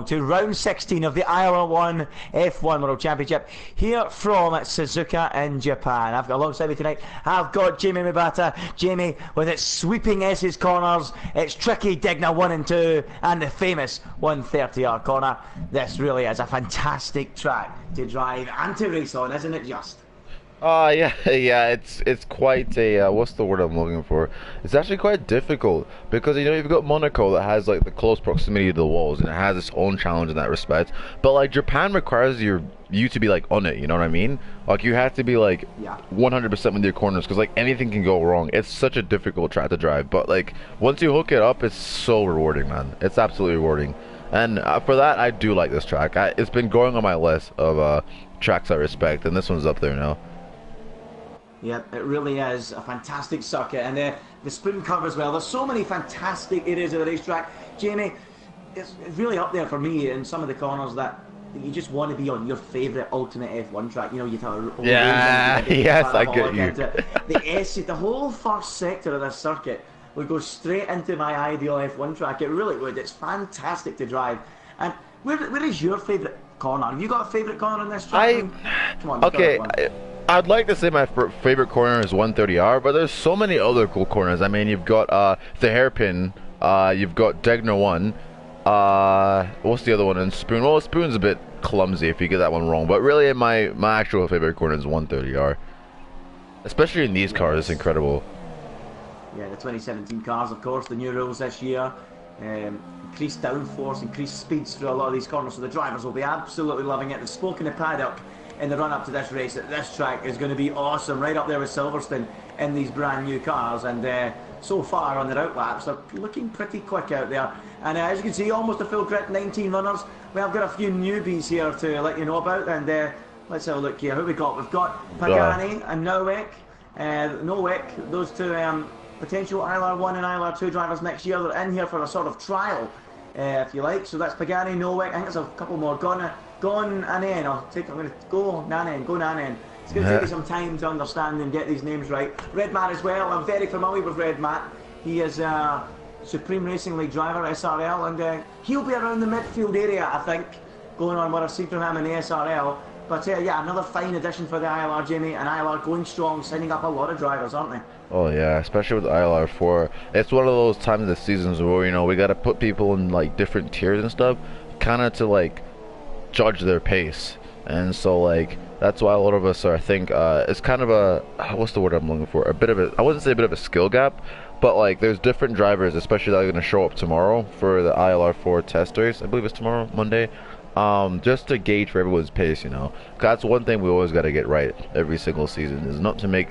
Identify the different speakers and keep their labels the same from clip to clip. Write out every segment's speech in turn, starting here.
Speaker 1: To round 16 of the ILR1 F1 World Championship here from Suzuka in Japan. I've got alongside me tonight, I've got Jamie Mabata. Jamie, with its sweeping S's corners, its tricky Digna 1 and 2, and the famous 130R corner. This really is a fantastic track to drive and to race on, isn't it just?
Speaker 2: Yeah, yeah, it's quite a what's the word I'm looking for? It's actually quite difficult because you've got Monaco that has like the close proximity to the walls and it has its own challenge in that respect. But like Japan requires you to be like on it, you know what I mean? Like you have to be like 100% with your corners because like anything can go wrong. It's such a difficult track to drive, but like once you hook it up, it's so rewarding, man. It's absolutely rewarding. And for that, I do like this track. It's been going on my list of tracks I respect, and this one's up there now.
Speaker 1: Yeah, it really is a fantastic circuit, and the spoon curve as well. There's so many fantastic areas of the racetrack. Jamie, it's really up there for me in some of the corners that you just want to be on your favourite ultimate F1 track. You know, you tell
Speaker 2: Yeah, yes, I get you.
Speaker 1: The whole first sector of this circuit would go straight into my ideal F1 track. It really would. It's fantastic to drive. And where is your favourite corner? Have you got a favourite corner in this track? Come on,
Speaker 2: okay. I'd like to say my favorite corner is 130R, but there's so many other cool corners. I mean, you've got the hairpin, you've got Degner 1, what's the other one in Spoon? Well, Spoon's a bit clumsy if you get that one wrong, but really my actual favorite corner is 130R. Especially in these cars, it's incredible.
Speaker 1: Yeah, the 2017 cars, of course, the new rules this year. Increased downforce, increased speeds through a lot of these corners, so the drivers will be absolutely loving it. They've spoken to paddock in the run-up to this race that this track is going to be awesome, right up there with Silverstone in these brand new cars, and so far on their out laps they're looking pretty quick out there, and as you can see, almost a full grid, 19 runners. Well, I've got a few newbies here to let you know about, and let's have a look here. Who we got? We've got Pagani and Nowak, those two potential ILR1 and ILR2 drivers next year. They're in here for a sort of trial, if you like. So that's Pagani, Nowak. I think there's a couple more. Gon Anen. I'm going to go Nanen. It's going to take me some time to understand and get these names right. Red Matt as well. I'm very familiar with Red Matt. He is a Supreme Racing League driver, SRL, and he'll be around the midfield area, I think, going on what I've seen from him in the SRL. But yeah, another fine addition for the ILR, Jamie, and ILR going strong, signing up a lot of drivers, aren't they?
Speaker 2: Oh yeah, especially with ILR4. It's one of those times of the seasons where, we got to put people in like different tiers and stuff, kind of to like judge their pace. And so like that's why a lot of us are, I think it's kind of a, what's the word I'm looking for, a bit of a, I wouldn't say a bit of a skill gap, but like there's different drivers, especially that are going to show up tomorrow for the ILR4 test race. I believe it's tomorrow, Monday. Just to gauge for everyone's pace, 'cause that's one thing we always got to get right every single season, is not to make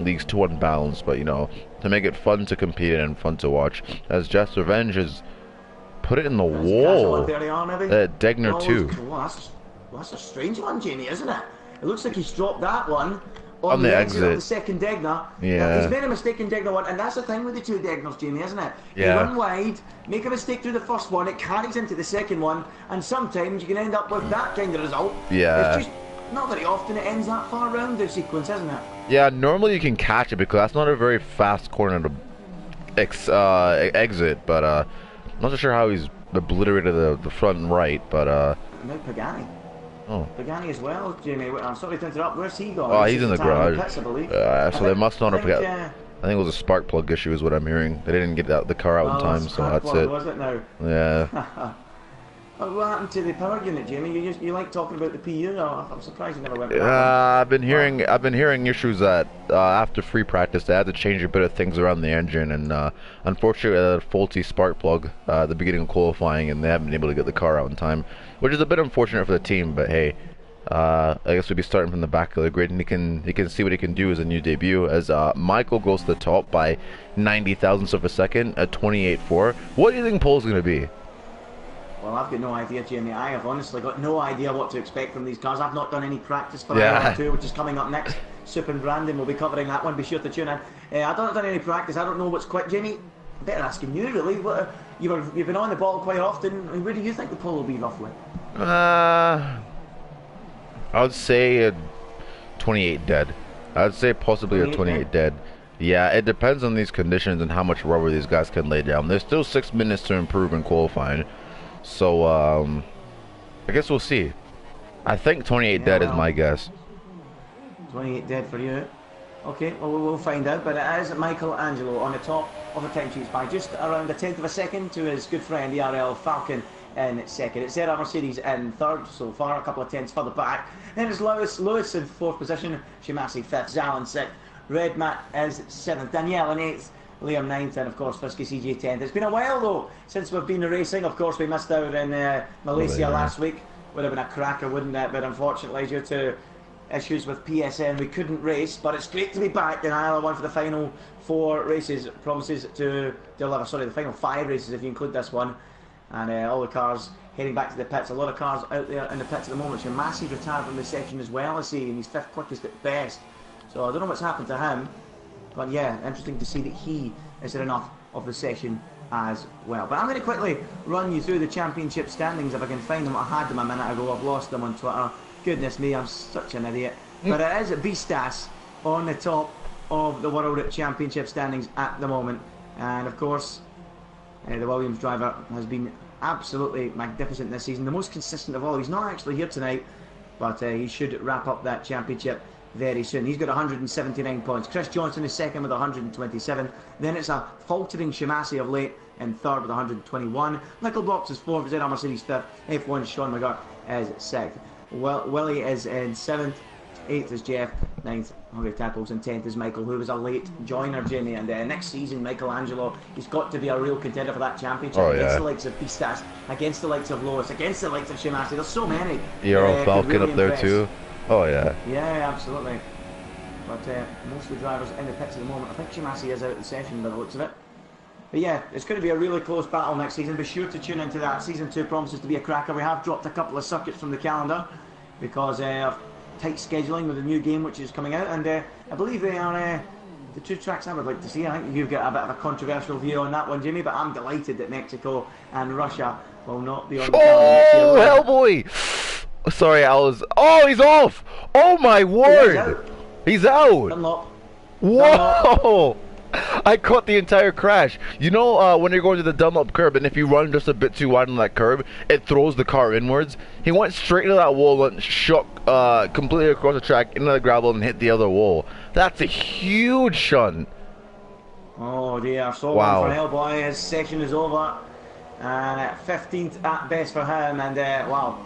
Speaker 2: leagues too unbalanced, but to make it fun to compete in and fun to watch. As Jeff's Revenge has put it in the wall. Degner 2.
Speaker 1: Well, that's a strange one, Jamie, isn't it? It looks like he's dropped that one on
Speaker 2: the
Speaker 1: exit of
Speaker 2: exit
Speaker 1: the second Degner.
Speaker 2: Yeah.
Speaker 1: He's made a mistake in Degner 1, and that's the thing with the two Degners, Jamie, isn't it?
Speaker 2: Yeah.
Speaker 1: You run wide, make a mistake through the first one, it carries into the second one, and sometimes you can end up with that kind of result.
Speaker 2: Yeah.
Speaker 1: It's just not very often it ends that far around the sequence, isn't it?
Speaker 2: Yeah, normally you can catch it because that's not a very fast corner to exit, but I'm not so sure how he's obliterated the front and right, but
Speaker 1: now Pagani.
Speaker 2: Oh.
Speaker 1: Pagani as well, Jamie. I'm sorry to interrupt. Where's he gone?
Speaker 2: Oh, he's in the garage.
Speaker 1: Pits, I believe.
Speaker 2: So they must not have got. I think it was a spark plug issue, is what I'm hearing. They didn't get the car out in time, so that's it.
Speaker 1: Was it now?
Speaker 2: Yeah.
Speaker 1: What happened to the power unit, Jamie? You like talking about the PU? I'm surprised you never went.
Speaker 2: I've been hearing issues that after free practice they had to change a bit of things around the engine, and unfortunately they had a faulty spark plug at the beginning of qualifying, and they haven't been able to get the car out in time, which is a bit unfortunate for the team. But hey, I guess we'll be starting from the back of the grid, and he can see what he can do as a new debut. As Michael goes to the top by 90 thousandths of a second at 28.4. What do you think pole's going to be?
Speaker 1: Well, I've got no idea, Jamie. I have honestly got no idea what to expect from these cars. I've not done any practice for ILR2, which is coming up next. Sup and Brandon will be covering that one. Be sure to tune in. I've not done any practice. I don't know what's quick. Jamie, better asking you, really. You've been on the ball quite often. Where do you think the pole will be, roughly?
Speaker 2: I would say a 28 dead. I would say possibly a 28 dead. Yeah, it depends on these conditions and how much rubber these guys can lay down. There's still 6 minutes to improve in qualifying. So I guess we'll see. I think 28 dead is my guess.
Speaker 1: 28 dead for you. Okay, well, we'll find out. But it is Michelangelo on the top of the time sheets by just around a tenth of a second to his good friend, the RL Falcon, in second. It's ZR Mercedes in third so far, a couple of tenths further back. Then it's Lewis in fourth position, Shimasi fifth, Zal in sixth, Red Matt is seventh, Danielle in eighth, Liam ninth, and of course Fisky CJ 10th. It's been a while though since we've been racing. Of course we missed out in Malaysia last week. Would have been a cracker, wouldn't it? But unfortunately due to issues with PSN we couldn't race, but it's great to be back in ILR1 for the final 4 races. Promises to deliver, sorry, the final 5 races if you include this one. And all the cars heading back to the pits. A lot of cars out there in the pits at the moment. Shimasi's retired from the section as well, I see, and he's 5th quickest at best. So I don't know what's happened to him, but yeah, interesting to see that he is in enough of the session as well. But I'm going to quickly run you through the championship standings if I can find them. I had them a minute ago, I've lost them on Twitter. Goodness me, I'm such an idiot. But it is Beastas on the top of the World Championship standings at the moment. And of course, the Williams driver has been absolutely magnificent this season. The most consistent of all. He's not actually here tonight, but he should wrap up that championship very soon. He's got 179 points. Chris Johnson is second with 127. Then it's a faltering Shimasi of late in third with 121. Michael Box is fourth, ZR Mercedes fifth, F1 Sean McGurt is sixth. Willie is in 7th, 8th is Jeff, 9th Hungry Tackles, and 10th is Michael, who was a late joiner, Jamie. And next season, Michelangelo, he's got to be a real contender for that championship against the likes of Pistas, against the likes of Lois, against the likes of Shimasi. There's so many.
Speaker 2: Euro Falcon really up there too. Oh yeah.
Speaker 1: Yeah, absolutely. But most of the drivers in the pits at the moment, I think Shimasi is out of the session by the looks of it. But yeah, it's going to be a really close battle next season. Be sure to tune into that. Season 2 promises to be a cracker. We have dropped a couple of circuits from the calendar because of tight scheduling with the new game which is coming out. And I believe they are the 2 tracks I would like to see. I think you've got a bit of a controversial view on that one, Jimmy, but I'm delighted that Mexico and Russia will not be on the calendar next year.
Speaker 2: Oh, Hellboy! Sorry, I was... Oh, he's off! Oh, my word! He's out!
Speaker 1: Dunlop.
Speaker 2: Whoa! I caught the entire crash. You know when you're going to the Dunlop curb and if you run just a bit too wide on that curb, it throws the car inwards. He went straight into that wall and shot completely across the track into the gravel and hit the other wall. That's a huge shunt.
Speaker 1: Oh dear, so wow. For Hellboy, his session is over. And 15th at best for him, and wow.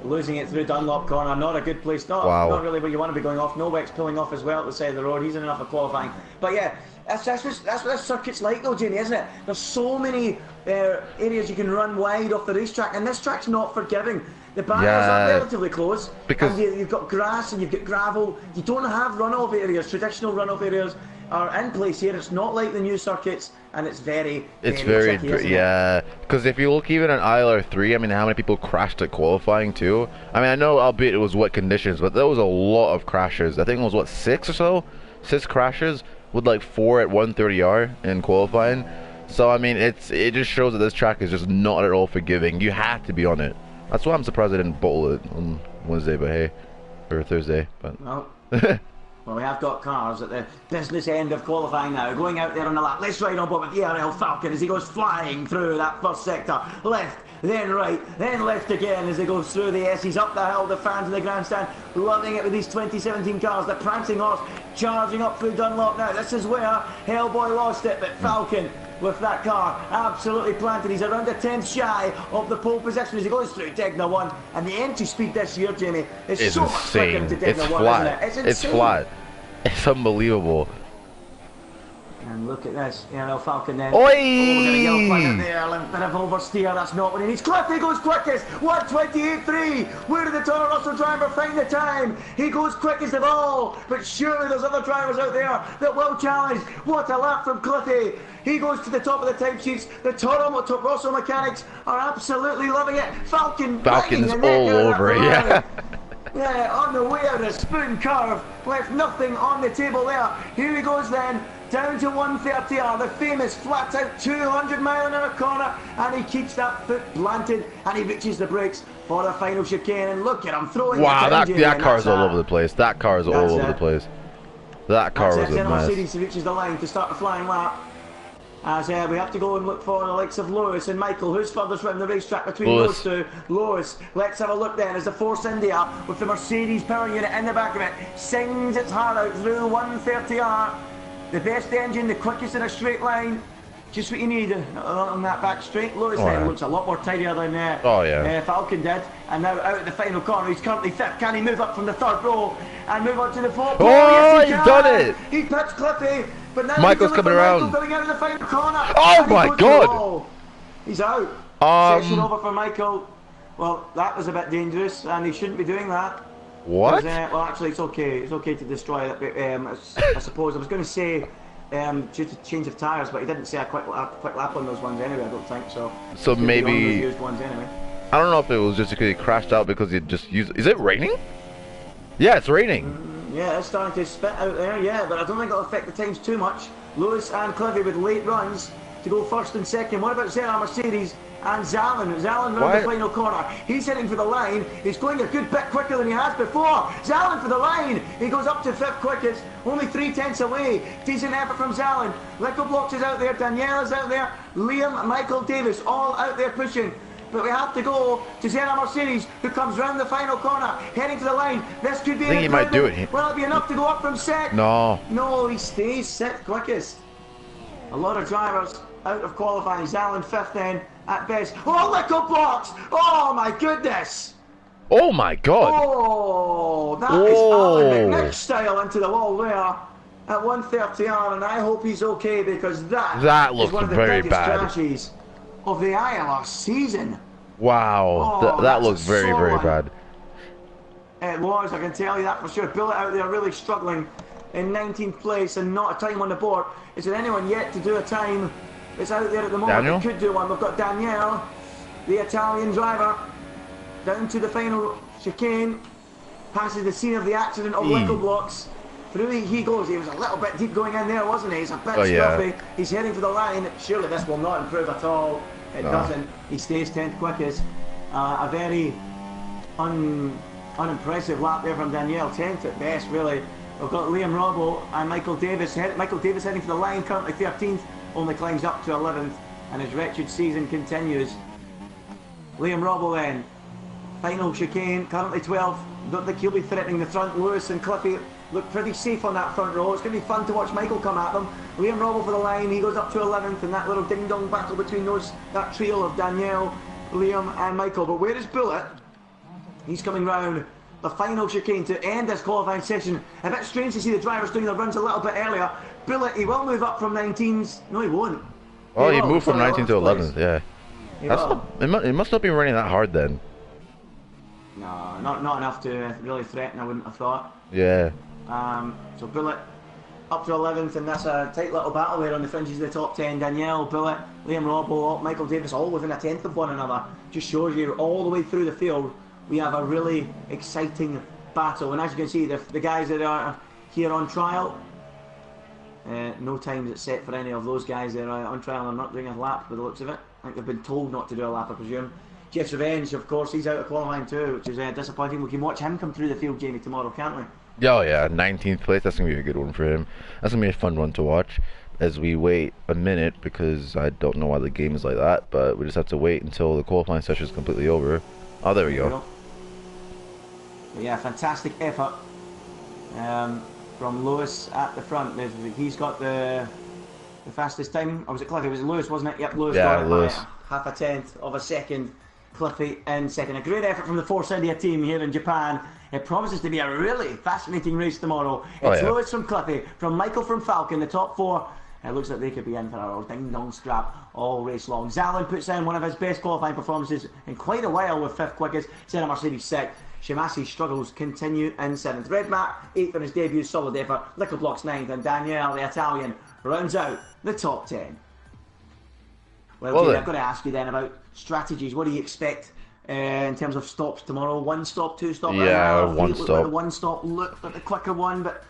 Speaker 1: Losing it through Dunlop corner, not a good place. Not really where you want to be going off. Noweck's pulling off as well at the side of the road. He's in enough of qualifying. But yeah, that's what this circuit's like though, Jamie, isn't it? There's so many areas you can run wide off the racetrack, and this track's not forgiving. The barriers are relatively close because you've got grass and you've got gravel. You don't have runoff areas. Traditional runoff areas are in place here. It's not like the new circuits, and it's very tricky,
Speaker 2: yeah. Because if you look even at ILR3, I mean, how many people crashed at qualifying too? I mean, I know, albeit it was wet conditions, but there was a lot of crashes. I think it was what, 6 or so, 6 crashes with like 4 at 130R in qualifying. So I mean, it just shows that this track is just not at all forgiving. You have to be on it. That's why I'm surprised I didn't bottle it on Wednesday, but hey, or Thursday, but.
Speaker 1: Well. Well, we have got cars at the business end of qualifying now, going out there on the lap. Let's ride on board with the RL Falcon as he goes flying through that first sector. Left, then right, then left again as he goes through the S. He's up the hill, the fans in the grandstand loving it with these 2017 cars. The prancing horse charging up through Dunlop now. This is where Hellboy lost it, but Falcon with that car absolutely planted. He's around a tenth shy of the pole position as he goes through Degna 1. And the entry speed this year, Jamie, is so much quicker into Degna 1, isn't it? It's insane.
Speaker 2: It's flat. It's unbelievable.
Speaker 1: And look at this, RL Falcon then.
Speaker 2: Oi!
Speaker 1: Oh, the yellow flag out there, a little bit of oversteer, that's not what he needs. Cliffy goes quickest, 1:28.3. Where did the Toro Rosso driver find the time? He goes quickest of all, but surely there's other drivers out there that will challenge. What a lap from Cliffy. He goes to the top of the timesheets. The Toro Rosso mechanics are absolutely loving it. Falcon's
Speaker 2: all over it, yeah.
Speaker 1: Yeah, on the way out of Spoon Curve, left nothing on the table there. Here he goes then, down to 130R, the famous flat out 200 mile an hour corner, and he keeps that foot planted, and he reaches the brakes for the final chicane, and look at him throwing.
Speaker 2: Wow, that car's all over the place. That car's all over the place. That car was a mess.
Speaker 1: Mercedes reaches the line to start the flying lap. As we have to go and look for the likes of Lewis and Michael. Who's furthest round the racetrack between
Speaker 2: Lewis.
Speaker 1: those two? Lewis. Let's have a look then as the Force India with the Mercedes power unit in the back of it sings its heart out through 130R. The best engine, the quickest in a straight line. Just what you need on that back straight. Lewis then looks a lot more tidier than Falcon did. And now out at the final corner, he's currently fifth. Can he move up from the third row and move on to the fourth?
Speaker 2: Oh,
Speaker 1: yes,
Speaker 2: he's done it!
Speaker 1: He pits Cliffy, but now
Speaker 2: Michael's coming around.
Speaker 1: Michael going out of the final corner.
Speaker 2: Oh my God!
Speaker 1: He's out. Session over for Michael. Well, that was a bit dangerous, and he shouldn't be doing that.
Speaker 2: What?
Speaker 1: Well, actually, it's okay. It's okay to destroy it. But, I suppose I was going to say due to change of tyres, but he didn't say a quick lap on those ones anyway. I don't think so.
Speaker 2: So maybe
Speaker 1: used ones anyway.
Speaker 2: I don't know if it was just because he crashed out because he just used. Is it raining? Yeah, it's raining.
Speaker 1: Yeah, it's starting to spit out there. Yeah, but I don't think it'll affect the times too much. Lewis and Cliffy with late runs to go first and second. What about Zera Mercedes and Zalin? Zalin round the final corner. He's heading for the line. He's going a good bit quicker than he has before. Zalin for the line. He goes up to fifth quickest. Only 3/10 away. Decent effort from Zalin. Lico Blocks is out there. Danielle is out there. Liam, Michael Davis, all out there pushing. But we have to go to Zera Mercedes, who comes round the final corner, heading to the line. This could be.
Speaker 2: I think he might do it.
Speaker 1: Will it be enough to go up from sixth?
Speaker 2: No.
Speaker 1: No, he stays sixth quickest. A lot of drivers out of qualifying. Zalin fifth then at best. Oh, Lico Blocks! Oh my goodness!
Speaker 2: Oh my God!
Speaker 1: Oh, that is Alan McNick style into the wall there at 130R, and I hope he's okay because that
Speaker 2: looks
Speaker 1: is one of the
Speaker 2: very
Speaker 1: biggest
Speaker 2: bad.
Speaker 1: crashes of the ILR season.
Speaker 2: Wow,
Speaker 1: Oh,
Speaker 2: that looks very bad.
Speaker 1: It was, I can tell you that for sure. Billet out there really struggling in 19th place and not a time on the board. Is there anyone yet to do a time that's out there at the moment that could do one? We've got Danielle, the Italian driver, down to the final chicane, passes the scene of the accident of Lico Blocks. Through he goes. He was a little bit deep going in there, wasn't he? He's a bit scruffy. He's heading for the line. Surely this will not improve at all. It doesn't. He stays 10th quickest. A very unimpressive lap there from Danielle. 10th at best, really. We've got Liam Robbo and Michael Davis. Michael Davis heading for the line, currently 13th. Only climbs up to 11th. And his wretched season continues. Liam Robbo then. Final chicane, currently 12th. Don't think he'll be threatening the front. Lewis and Cliffy look pretty safe on that front row. It's going to be fun to watch Michael come at them. Liam Robbo for the line, he goes up to 11th, and that little ding-dong battle between that trio of Danielle, Liam and Michael. But where is Bullet? He's coming round the final chicane to end this qualifying session. A bit strange to see the drivers doing their runs a little bit earlier. Bullet, he will move up from 19s. No, he won't.
Speaker 2: Oh, he moved from 19 to 11th, yeah. It must not be running that hard then.
Speaker 1: No, not enough to really threaten, I wouldn't have thought.
Speaker 2: Yeah.
Speaker 1: So Bullet up to 11th, and that's a tight little battle there on the fringes of the top 10. Danielle, Bullet, Liam Robbo, Michael Davis, all within a 10th of one another. Just shows you all the way through the field we have a really exciting battle. And as you can see, the guys that are here on trial, no times it's set for any of those guys that are on trial and not doing a lap by the looks of it. I think they've been told not to do a lap, I presume. Jeff's Revenge, of course, he's out of qualifying too, which is disappointing. We can watch him come through the field, Jamie, tomorrow, can't we?
Speaker 2: Oh yeah, 19th place, that's going to be a good one for him. That's going to be a fun one to watch as we wait a minute, because I don't know why the game is like that, but we just have to wait until the qualifying session is completely over. Oh, there we go.
Speaker 1: Yeah, fantastic effort from Lewis at the front. He's got the fastest time. Or was it Cliffy? Was it Lewis, wasn't it? Yep, Lewis got it by half a tenth of a second. Cliffy in second. A great effort from the Force India team here in Japan. It promises to be a really fascinating race tomorrow. It's Lewis from Cliffy, from Michael from Falcon, the top four. It looks like they could be in for a ding-dong scrap all race long. Zalin puts in one of his best qualifying performances in quite a while with fifth quickest. Senna Mercedes sixth. Shimasi's struggles continue in 7th. Red Matt, 8th on his debut, solid effort. Lico Blocks 9th, and Danielle, the Italian, rounds out the top 10. Well, Jay, I've got to ask you then about strategies. What do you expect in terms of stops tomorrow? One stop, two stop?
Speaker 2: Yeah, one stop.
Speaker 1: The one stop looked like the quicker one, but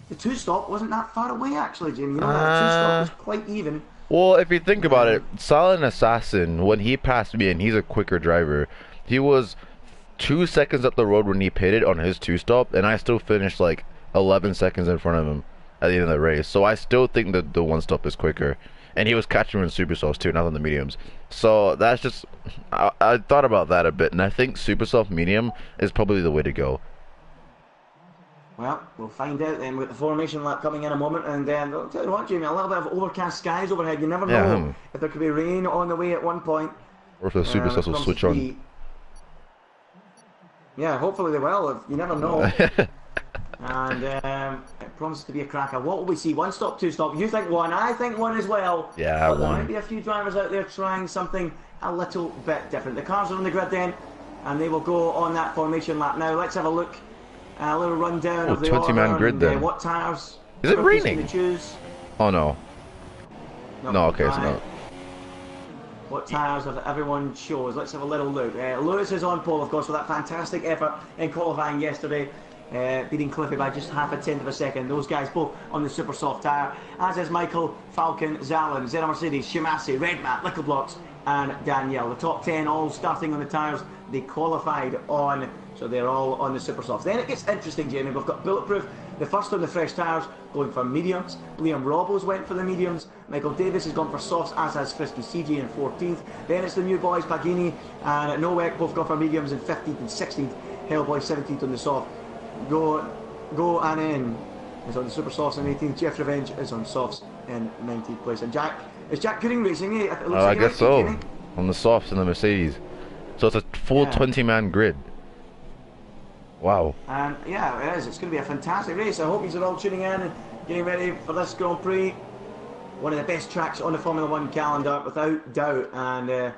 Speaker 1: the two stop wasn't that far away actually, Jim. You know, the two stop was quite even.
Speaker 2: Well, if you think about it, Silent Assassin, when he passed me, and he's a quicker driver, he was 2 seconds up the road when he pitted on his two stop, and I still finished like 11 seconds in front of him at the end of the race. So I still think that the one stop is quicker. and he was catching him in super softs too, not on the mediums. So that's just, I thought about that a bit, and I think super soft medium is probably the way to go.
Speaker 1: Well, we'll find out then with the formation lap coming in a moment, and then I'll tell you what, Jamie, a little bit of overcast skies overhead. You never know if there could be rain on the way at one point.
Speaker 2: Or if the super softs will switch on.
Speaker 1: Yeah, hopefully they will. You never know. And it promises to be a cracker. What will we see? One stop, two stop. You think one, I think one as well.
Speaker 2: Yeah,
Speaker 1: but there might be a few drivers out there trying something a little bit different. The cars are on the grid then, and they will go on that formation lap. Now let's have a look. A little rundown of the
Speaker 2: 20-man grid then.
Speaker 1: What tires?
Speaker 2: Is it raining?
Speaker 1: Choose.
Speaker 2: Oh no. No, okay, it's not.
Speaker 1: What tires have everyone chose? Let's have a little look. Lewis is on pole, of course, with that fantastic effort in qualifying yesterday, beating Cliffy by just half a tenth of a second. Those guys both on the super soft tyre, as is Michael, Falcon, Zalin, Zeta Mercedes, Shimasi, Redmat, Littleblocks, and Danielle. The top 10 all starting on the tyres they qualified on, so they're all on the super softs. Then it gets interesting, Jamie. We've got Bulletproof, the first on the fresh tyres, going for mediums. Liam Robos went for the mediums. Michael Davis has gone for softs, as has Frisky CG in 14th. Then it's the new boys, Pagini and Nowek, both gone for mediums in 15th and 16th. Hellboy 17th on the soft. Go and in is on the super softs in 18th. Jeff Revenge is on softs in 19th place. And is Jack Gooding racing?
Speaker 2: I guess so. Jamie? On the softs in the Mercedes. So it's a full 20-man grid. Wow. And
Speaker 1: yeah, it is. It's going to be a fantastic race. I hope you're all tuning in and getting ready for this Grand Prix. One of the best tracks on the Formula 1 calendar, without doubt. And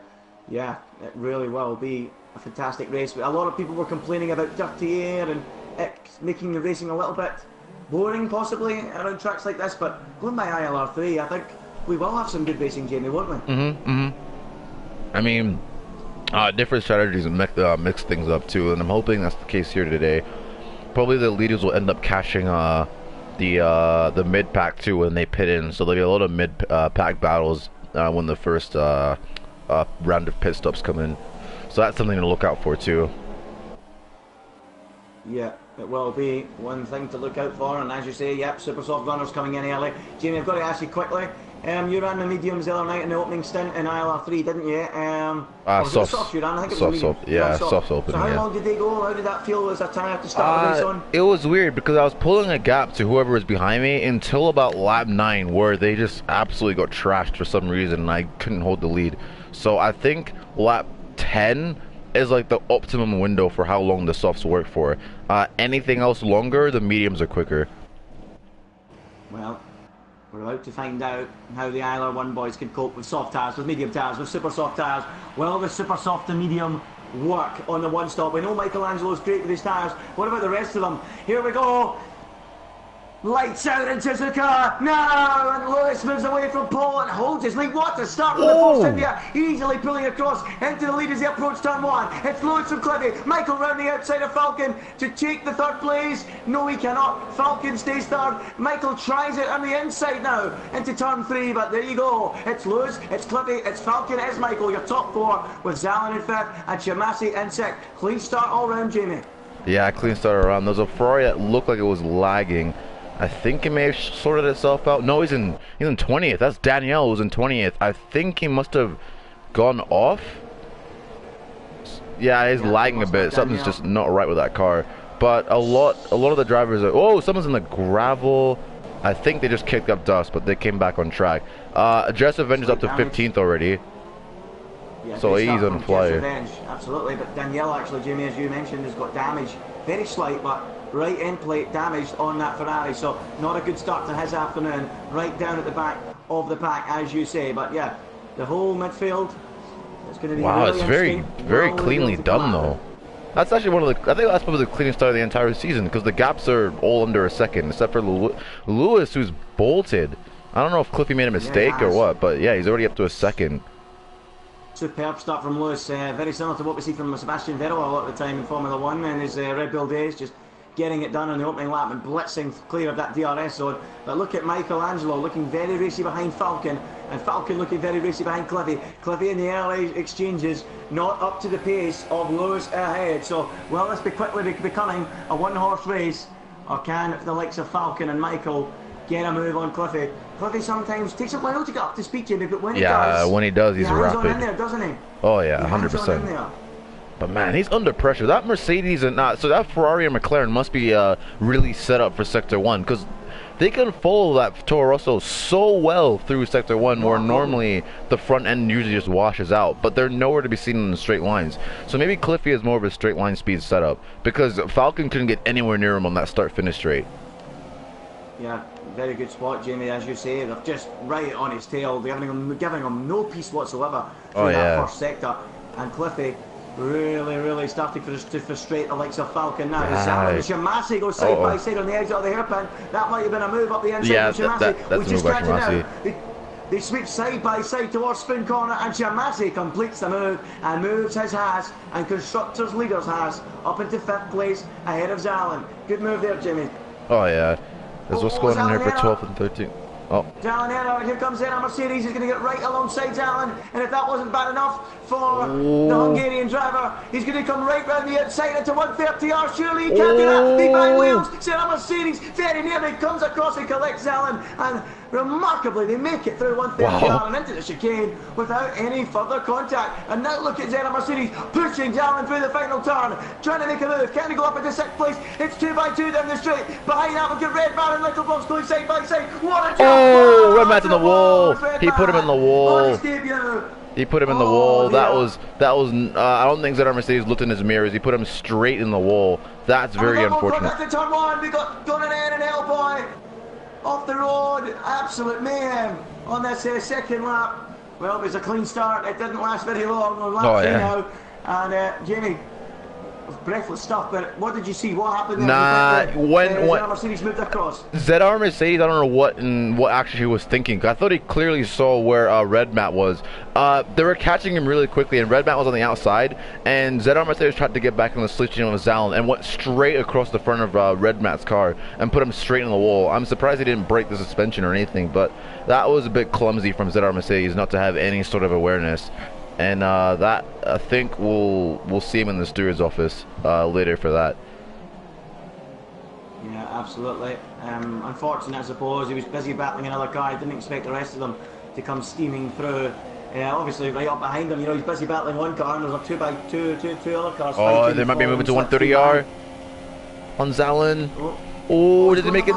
Speaker 1: yeah, it really will be a fantastic race. A lot of people were complaining about dirty air and it making the racing a little bit boring, possibly, around tracks like this. But going by ILR3, I think we will have some good racing, Jamie, won't we?
Speaker 2: I mean, different strategies mix things up too, and I'm hoping that's the case here today. Probably the leaders will end up cashing the mid pack too when they pit in, so there'll be a lot of mid pack battles when the first round of pit stops come in. So that's something to look out for too.
Speaker 1: Yeah, it will be one thing to look out for, and as you say, yep, super soft runners coming in early. Jamie, I've got to ask you quickly. You ran the mediums the other night in the opening stint in ILR3, didn't you?
Speaker 2: Soft.
Speaker 1: You ran? I think it was
Speaker 2: soft. Yeah, soft opening.
Speaker 1: So how long did they go? How did that feel as a tyre to start the race on?
Speaker 2: It was weird because I was pulling a gap to whoever was behind me until about lap 9, where they just absolutely got trashed for some reason, and I couldn't hold the lead. So I think lap 10 is like the optimum window for how long the softs work for. Anything else longer, the mediums are quicker.
Speaker 1: Well, we're about to find out how the ILR1 boys can cope with soft tyres, with medium tyres, with super soft tyres. Will the super soft and medium work on the one stop? We know Michelangelo's great with his tyres. What about the rest of them? Here we go. Lights out into the car now, and Lewis moves away from pole and holds his lead. What a start from the Force India, easily pulling across into the lead as they approach turn 1. It's Lewis from Cliffy. Michael round the outside of Falcon to take the third place. No, he cannot. Falcon stays third. Michael tries it on the inside now into turn 3, but there you go. It's Lewis, it's Cliffy, it's Falcon, it's Michael. Your top 4 with Zalin in 5th and Shimasi in 6th. Clean start all round, Jamie.
Speaker 2: Yeah, clean start around. There's a Ferrari that looked like it was lagging. I think it may have sorted itself out. No, he's in 20th. That's Danielle who's in 20th. I think he must have gone off. Yeah, he's lagging a bit. Something's just not right with that car. But a lot of the drivers are. Oh, someone's in the gravel. I think they just kicked up dust, but they came back on track. Jess Avenge is up to 15th already.
Speaker 1: Yeah,
Speaker 2: so he's on flyer.
Speaker 1: Absolutely, but Danielle actually, Jamie, as you mentioned, has got damage. Very slight, but right end plate damaged on that Ferrari, so not a good start to his afternoon. Right down at the back of the pack, as you say. But yeah, the whole midfield is going to be really
Speaker 2: it's very cleanly done though. That's actually one of the. I think that's probably the cleanest start of the entire season because the gaps are all under a second, except for Lewis, who's bolted. I don't know if Cliffy made a mistake or what, but yeah, he's already up to a second.
Speaker 1: Superb start from Lewis, very similar to what we see from Sebastian Vettel a lot of the time in Formula 1 in his Red Bull days, just getting it done on the opening lap and blitzing clear of that DRS zone. But look at Michelangelo looking very racy behind Falcon, and Falcon looking very racy behind Cliffy. Cliffy in the early exchanges not up to the pace of Lewis ahead. So will this be quickly becoming a one-horse race, or can the likes of Falcon and Michael get a move on Cliffy. Cliffy sometimes takes a while to get up to speed, Jamie, but when he
Speaker 2: Yeah,
Speaker 1: does,
Speaker 2: when he does, he's
Speaker 1: he hangs on in
Speaker 2: rapid.
Speaker 1: there, doesn't he?
Speaker 2: Oh yeah,
Speaker 1: He hangs on in
Speaker 2: 100%.
Speaker 1: there.
Speaker 2: But man, he's under pressure. That Mercedes and not so that Ferrari and McLaren must be really set up for Sector 1, because they can follow that Toro Rosso so well through Sector 1, where normally the front end usually just washes out, but they're nowhere to be seen in the straight lines. So maybe Cliffy is more of a straight line speed setup, because Falcon couldn't get anywhere near him on that start-finish straight.
Speaker 1: Yeah, very good spot, Jamie, as you say. They're just right on his tail, giving him no peace whatsoever through that first sector. And Cliffy really starting to frustrate the likes of Falcon now.
Speaker 2: Right.
Speaker 1: Shimasi goes side by side on the exit of the hairpin. That might have been a move up the inside.
Speaker 2: Yeah,
Speaker 1: Shimasi,
Speaker 2: that's a move by Shimasi.
Speaker 1: They sweep side by side towards Spoon Corner, and Shimasi completes the move and moves his Haas and Constructors Leaders Haas up into 5th place ahead of Zalin. Good move there, Jimmy.
Speaker 2: Oh yeah. There's what's going on here for 12th and 13th. Oh.
Speaker 1: Zalin, here comes in. Mercedes is going to get right alongside Zalin, and if that wasn't bad enough for the Hungarian driver, he's going to come right round the outside into 130R. Surely he can't do that. He bang wheels. Senna Mercedes very nearly comes across and collects Zalin, and remarkably they make it through 130R and into the chicane without any further contact. And now look at Senna Mercedes pushing Zalin through the final turn, trying to make a move. Can he go up into 6th place? It's 2 by 2 down the straight. Behind that, we get Red Bar and Little Blocks going side by side. What a jump!
Speaker 2: Oh, Red Mat's in the wall. He put him in the wall. He put him in the wall. That was. I don't think ZR Mercedes looked in his mirrors. He put him straight in the wall. That's very unfortunate.
Speaker 1: Turn 1, we got Gunnan and Hellboy off the road. Absolute mayhem on this second lap. Well, it was a clean start. It didn't last very long on lap 3 now. And Jamie, breathless stuff, but what did you see? What happened there?
Speaker 2: When
Speaker 1: ZR Mercedes moved across.
Speaker 2: ZR Mercedes, I don't know what actually he was thinking. I thought he clearly saw where Red Mat was. They were catching him really quickly, and Red Mat was on the outside, and ZR Mercedes tried to get back on the switch with Zalin and went straight across the front of Red Mat's car and put him straight in the wall. I'm surprised he didn't break the suspension or anything, but that was a bit clumsy from ZR Mercedes not to have any sort of awareness. And that, I think we'll see him in the steward's office later for that.
Speaker 1: Yeah, absolutely. Unfortunate, I suppose. He was busy battling another car. He didn't expect the rest of them to come steaming through. Obviously, right up behind him, you know, he's busy battling one car, and there's a 2 by 2 other cars.
Speaker 2: Oh, they might be moving to 130R on Zalin. Oh, did they make it?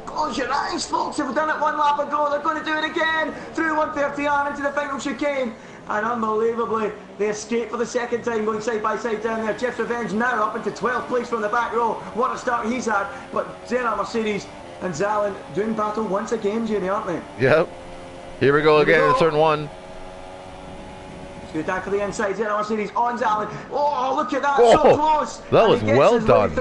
Speaker 1: Close your eyes, folks. They've done it 1 lap ago. They're going to do it again through 130R into the final chicane. And unbelievably, they escape for the second time, going side by side down there. Jeff's Revenge now up into 12th place from the back row. What a start he's had. But ZR Mercedes and Zalin doing battle once again, Jamie, aren't they?
Speaker 2: Yep. Here we go again in turn 1.
Speaker 1: Good attack for the inside. ZR Mercedes on Zalin. Oh, look at that. So close.
Speaker 2: That was well done.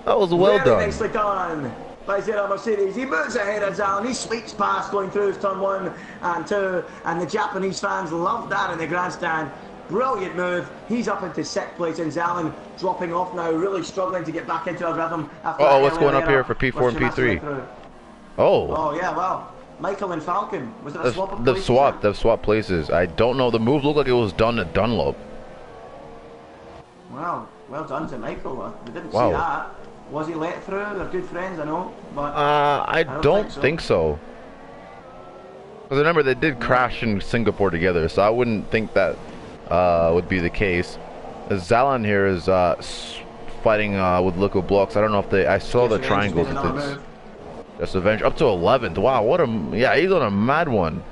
Speaker 2: That was well done.
Speaker 1: Nicely done by ZR Mercedes. He moves ahead of Zalin. He sweeps past going through turn 1 and 2, and the Japanese fans love that in the grandstand. Brilliant move. He's up into 6th place, and Zalin dropping off now, really struggling to get back into a rhythm.
Speaker 2: Oh, what's going up here for P4 and P3? Oh
Speaker 1: yeah, well, Michael and Falcon, was it a swap of places?
Speaker 2: They've swapped places. I don't know, the move looked like it was done at Dunlop.
Speaker 1: Well done to Michael. We didn't see that. Was he let through? They're good friends, I know. But
Speaker 2: I don't think so. Because remember, they did crash in Singapore together, so I wouldn't think that would be the case. Zalin here is fighting with Liquid Blocks. I don't know if I saw the triangles. That's Avenger up to 11th. Wow, what a he's on a mad one.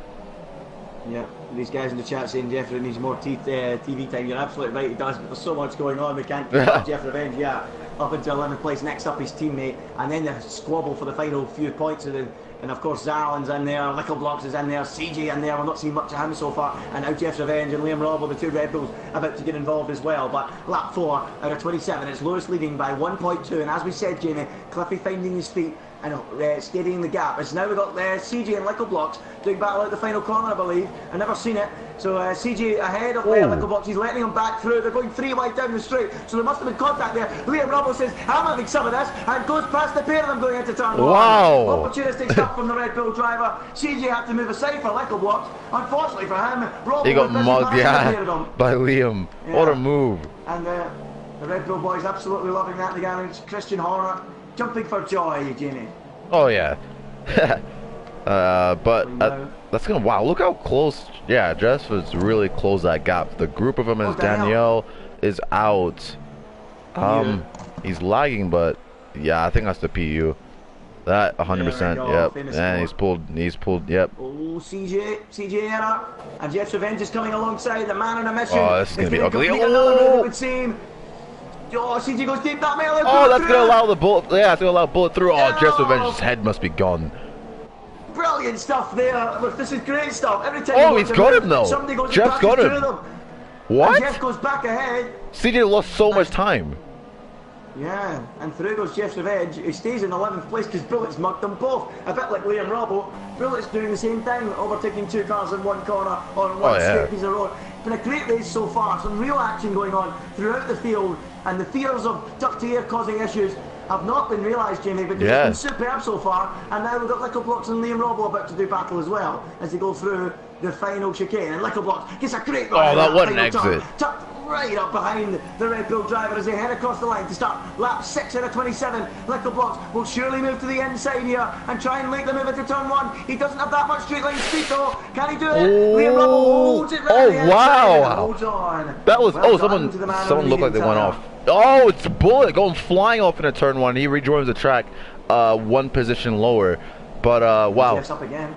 Speaker 1: Yeah, these guys in the chat saying Jeffrey needs more TV time. You're absolutely right, he does, but there's so much going on, we can't keep up Jeff Revenge, up into 11th place, next up his teammate, and then the squabble for the final few points, and of course Zalin's in there, Lickle Blocks is in there, CJ in there, we've not seen much of him so far, and now Jeff's Revenge and Liam Robbo, the 2 Red Bulls, about to get involved as well. But lap 4 out of 27, it's Lewis leading by 1.2, and as we said, Jamie, Cliffy finding his feet and steadying the gap. It's now we've got CJ and Lickle Blocks doing battle out the final corner, I believe. I've never seen it. So CJ ahead of Lickle Blocks, he's letting him back through. They're going 3 wide down the straight, so there must have been contact there. Liam Robbo says, I'm having some of this, and goes past the pair of them going into turn 1. Opportunistic stuff from the Red Bull driver. CJ had to move aside for Lickle Blocks. Unfortunately for him, Robbo
Speaker 2: he got mugged, by Liam. What a move.
Speaker 1: And the Red Bull boys absolutely loving that. The guy, Christian Horner, jumping for joy, Jamie.
Speaker 2: Oh yeah, But that's gonna, wow, look how close. Yeah, Jeff was really close that gap. The group of them is Danielle is out. He's lagging, but yeah, I think that's the PU. That 100%. Yep. And he's pulled. Yep.
Speaker 1: Oh, CJ error, and Jeff's Revenge is coming alongside the man on a mission.
Speaker 2: Oh, this is gonna be ugly.
Speaker 1: Oh, it would seem. Oh, CJ goes deep that middle.
Speaker 2: Oh, that's gonna allow the bullet. Yeah, it's gonna allow bullet through. Oh, Jeff's Revenge's head must be gone.
Speaker 1: Brilliant stuff there. Look, this is great stuff. Every time.
Speaker 2: Oh, he's got him though. Jeff's got him. What?
Speaker 1: And Jeff goes back ahead.
Speaker 2: CJ lost so much time.
Speaker 1: Yeah, and through goes Jeff's Revenge. He stays in 11th place because Bullet's mugged them both. A bit like Liam Robbo. Bullet's doing the same thing, overtaking 2 cars in one corner on one straight piece of road. It's been a great race so far. Some real action going on throughout the field, and the fears of ducty air causing issues have not been realised, Jamie, because it's been superb so far. And now we've got Little Blocks and Liam Robbo about to do battle as well as they go through the final chicane. And Little Blocks gets a great run.
Speaker 2: Oh, that wasn't an exit.
Speaker 1: Tucked right up behind the Red Bull driver as they head across the line to start lap 6 out of 27. Little Blocks will surely move to the inside here and try and make the move into turn 1. He doesn't have that much straight line speed though. Can he do it? Liam Robbo holds it right there.
Speaker 2: Wow.
Speaker 1: Holds on.
Speaker 2: That was, someone looked like they went off. Oh, it's Bullet going flying off into turn 1. He rejoins the track 1 position lower. But wow.
Speaker 1: Jeff's up again.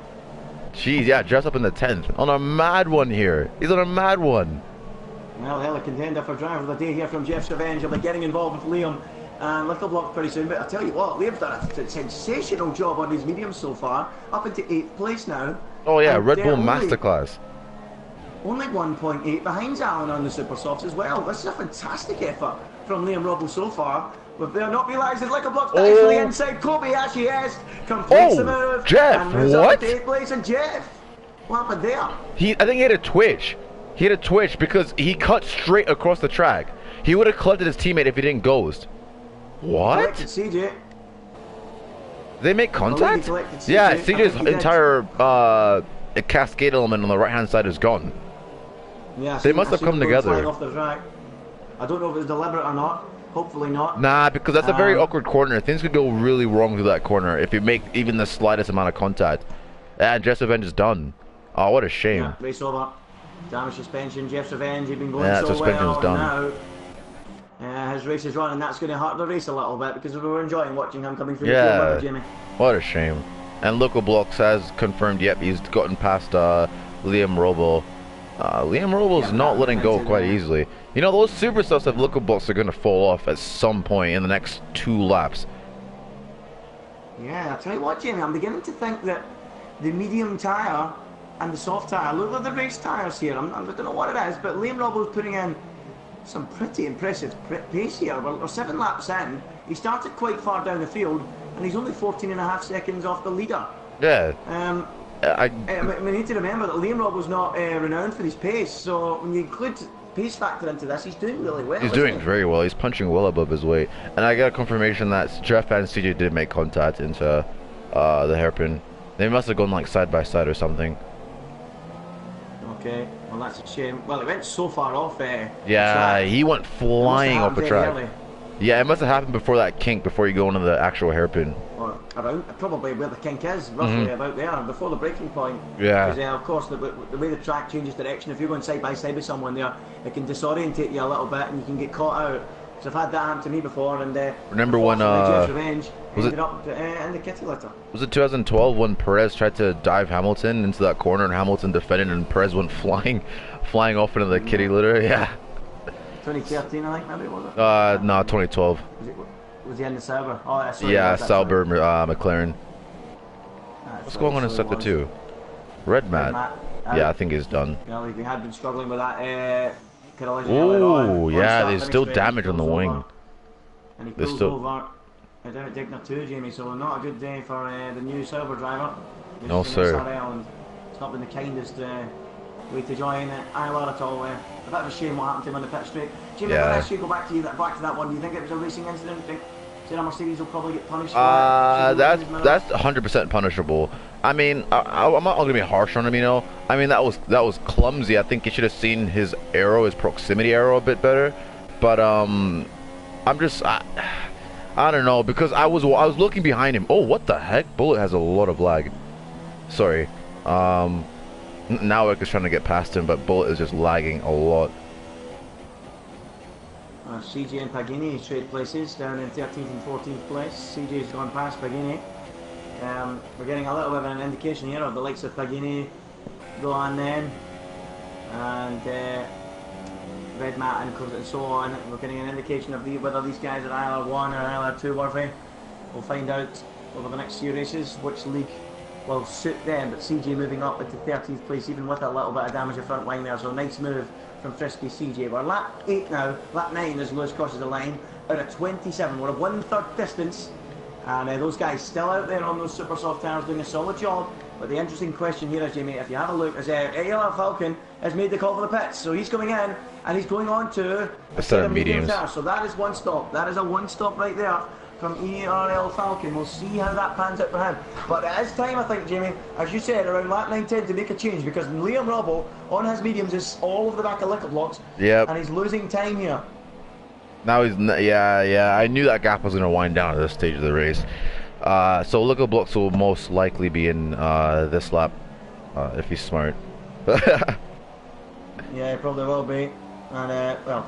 Speaker 2: Jeez, yeah, Jeff's up in the 10th. On a mad one here. He's on a mad one.
Speaker 1: Well, the hell, contender for driver of the day here from Jeff's Revenge. He'll be getting involved with Liam and Little Block pretty soon. But I tell you what, Liam's done a sensational job on his mediums so far, up into 8th place now.
Speaker 2: Oh yeah, Red Bull Masterclass.
Speaker 1: Only 1.8 behind Alan on the Super Softs as well. This is a fantastic effort from Liam Robbo so far. But they're not realising Little Block's back to the inside. Kobe Ashiest completes the move.
Speaker 2: Jeff,
Speaker 1: and moves up to 8th place. And Jeff, what happened there?
Speaker 2: I think he had a twitch. He had a twitch because he cut straight across the track. He would have collected his teammate if he didn't ghost. What?
Speaker 1: CJ.
Speaker 2: They make contact? Yeah, CJ's entire cascade element on the right hand side is gone.
Speaker 1: Yeah,
Speaker 2: they must have come together.
Speaker 1: Off the track. I don't know if it was deliberate or not. Hopefully not.
Speaker 2: Nah, because that's a very awkward corner. Things could go really wrong through that corner if you make even the slightest amount of contact. And Jeff's Revenge is done. Oh, what a shame.
Speaker 1: Yeah, race over. Damage suspension. Jeff's Revenge. He's been going so
Speaker 2: suspension's
Speaker 1: well.
Speaker 2: Done.
Speaker 1: Now, his race is run, and that's going to hurt the race a little bit because we were enjoying watching him coming through the field, Jimmy.
Speaker 2: What a shame. And Local Blocks has confirmed, yep, he's gotten past Liam Robbo. Liam Robo's not letting go quite easily. You know, those super stuffs of Local Blocks are going to fall off at some point in the next 2 laps.
Speaker 1: Yeah, I'll tell you what, Jamie, I'm beginning to think that the medium tyre and the soft tyre, look at the race tyres here, I don't know what it is, but Liam Robbo's putting in some pretty impressive pace here. We're 7 laps in. He started quite far down the field, and he's only 14.5 seconds off the leader.
Speaker 2: Yeah.
Speaker 1: We need to remember that Liam Robbo's not renowned for his pace, so when you include pace factor into this, he's doing really well.
Speaker 2: He's doing very well. He's punching well above his weight. And I got a confirmation that Jeff and CJ did make contact into the hairpin. They must have gone like side by side or something.
Speaker 1: Okay, well that's a shame. Well, it went so far off.
Speaker 2: Yeah, he went flying off the track. Early. Yeah, it must have happened before that kink, before you go into the actual hairpin.
Speaker 1: Or around, probably where the kink is, roughly about there, before the braking point.
Speaker 2: Yeah.
Speaker 1: Because of course, the way the track changes direction, if you're going side by side with someone there, it can disorientate you a little bit, and you can get caught out. So I've had that happen to me before, and
Speaker 2: remember when
Speaker 1: Revenge ended up in the kitty litter.
Speaker 2: Was it 2012 when Perez tried to dive Hamilton into that corner, and Hamilton defended, and Perez went flying off into the kitty litter? Yeah.
Speaker 1: 2013, I think, maybe, was it?
Speaker 2: No, 2012.
Speaker 1: Was he in the Sauber? Oh, yeah, sorry,
Speaker 2: yeah, Sauber, McLaren. What's going on in Sector 2? Red Matt. Yeah, I think he's done.
Speaker 1: Yeah, we had been struggling with that.
Speaker 2: Oh, yeah, there's still damage on the wing.
Speaker 1: And he pulls over down at Digna 2, Jamie, so not a good day for the new Sauber driver.
Speaker 2: No, sir.
Speaker 1: It's not been the kindest way to join ILR at all. A bit of a shame what happened to him on the pit straight. Jamie, let us go back to that one. Do you think it was a racing incident? Do you think Mercedes will probably get punished for that?
Speaker 2: That's 100% punishable. I mean, I'm not gonna be harsh on him, you know. I mean, that was clumsy. I think he should have seen his arrow, his proximity arrow, a bit better. But I I don't know, because I was looking behind him. Oh, what the heck? Bullet has a lot of lag. Sorry. Now we're just trying to get past him, but Bullet is just lagging a lot.
Speaker 1: CJ and Pagini trade places down in 13th and 14th place. CJ's gone past Pagini. We're getting a little bit of an indication here of the likes of Pagini go on then, and Red Matt and so on. We're getting an indication of whether these guys are ILR1 or ILR2 worthy. We'll find out over the next few races which league will suit them, but CJ moving up into 13th place even with a little bit of damage in front line there, so nice move from frisky CJ. We're lap 8 now, lap 9 as Lewis crosses the line, out of 27, we're a 1/3 distance, and those guys still out there on those super soft tyres doing a solid job. But the interesting question here is, Jamie, if you have a look, is ILR Falcon has made the call for the pits, so he's coming in and he's going on to a set of medium tyres, so that is one stop, that is a one stop right there from ILR Falcon. We'll see how that pans out for him. But it is time, I think, Jamie, as you said, around lap 9-10 to make a change, because Liam Robbo on his mediums is all over the back of liquor blocks.
Speaker 2: Yep.
Speaker 1: And he's losing time here.
Speaker 2: Now he's yeah. I knew that gap was going to wind down at this stage of the race. So liquor blocks will most likely be in this lap if he's smart.
Speaker 1: Yeah, he probably will be. And well,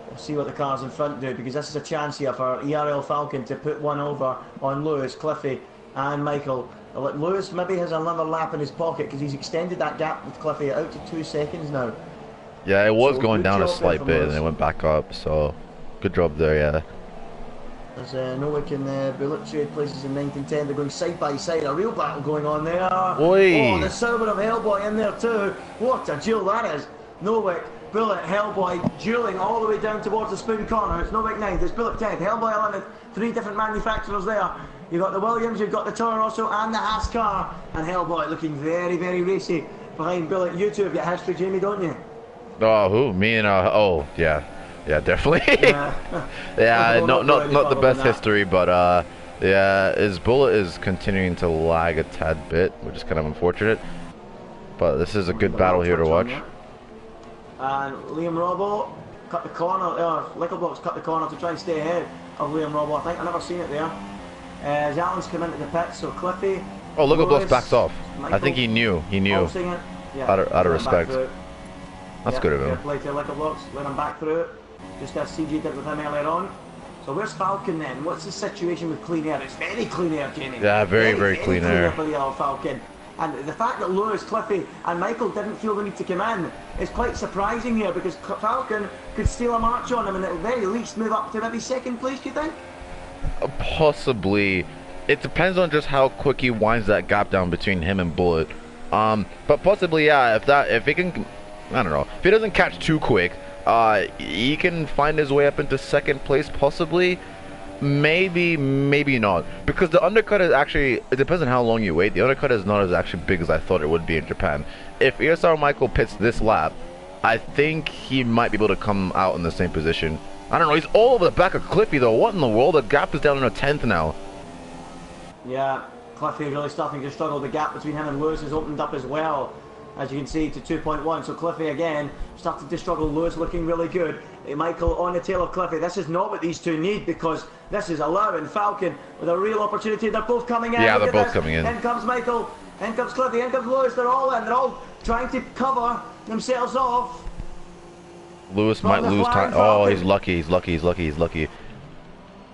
Speaker 1: we'll see what the cars in front do, because this is a chance here for ILR Falcon to put one over on Lewis, Cliffy and Michael. Lewis maybe has another lap in his pocket because he's extended that gap with Cliffy out to 2 seconds now.
Speaker 2: Yeah, it was
Speaker 1: so
Speaker 2: going down a slight bit
Speaker 1: Lewis.
Speaker 2: and it went back up, so good job there, yeah.
Speaker 1: There's Nowick and Bullet trade places in 9th and 10. They're going side by side, a real battle going on there.
Speaker 2: Oi.
Speaker 1: Oh, the Sauber of Hellboy in there too. What a duel that is. Nowick, Bullet, Hellboy dueling all the way down towards the spoon corner. It's Nowick 9th, it's Bullet 10th, Hellboy 11th. 3 different manufacturers there. You've got the Williams, you've got the Toro Rosso and the Haas car. And Hellboy looking very, very racy behind Bullet. You two have got history, Jamie, don't you?
Speaker 2: Oh, who? Me and oh, yeah. Yeah, definitely. Yeah, not the best history, but yeah, his Bullet is continuing to lag a tad bit, which is kind of unfortunate. But this is a good battle here to watch.
Speaker 1: And Liam Robbo cut the corner, Lickleblocks cut the corner to try and stay ahead of Liam Robbo. I think I've never seen it there. Allen's come into the pits, so Cliffy.
Speaker 2: Oh, Lickleblocks backs off.
Speaker 1: Michael,
Speaker 2: I think he knew. Yeah, out of respect. That's good of him.
Speaker 1: Play to Lickleblocks, let him back through it, just as CG did with him earlier on. So where's Falcon then? What's the situation with clean air? It's very clean air, Jamie.
Speaker 2: Yeah, very clean air
Speaker 1: for the ILR Falcon. And the fact that Lewis, Cliffy and Michael didn't feel the need to come in is quite surprising here, because Falcon could steal a march on him and at the very least move up to maybe 2nd place, do you think?
Speaker 2: Possibly. It depends on just how quick he winds that gap down between him and Bullet. But possibly, yeah, if he can, I don't know, if he doesn't catch too quick, he can find his way up into 2nd place, possibly. Maybe not, because the undercut is actually, it depends on how long you wait. The undercut is not as actually big as I thought it would be in Japan. If ESR Michael pits this lap, I think he might be able to come out in the same position. I don't know, he's all over the back of Cliffy though. What in the world? The gap is down in a 10th now. Yeah,
Speaker 1: Cliffy really starting to struggle. The gap between him and Lewis has opened up as well, as you can see, to 2.1. So Cliffy again started to struggle. Lewis looking really good. Michael on the tail of Cliffy. This is not what these two need, because this is allowing Falcon with a real opportunity. They're both coming in.
Speaker 2: Yeah, they're both coming in.
Speaker 1: In comes Michael, in comes Cliffy, in comes Lewis. They're all in. They're all trying to cover themselves off.
Speaker 2: Lewis might lose time. Oh, he's lucky.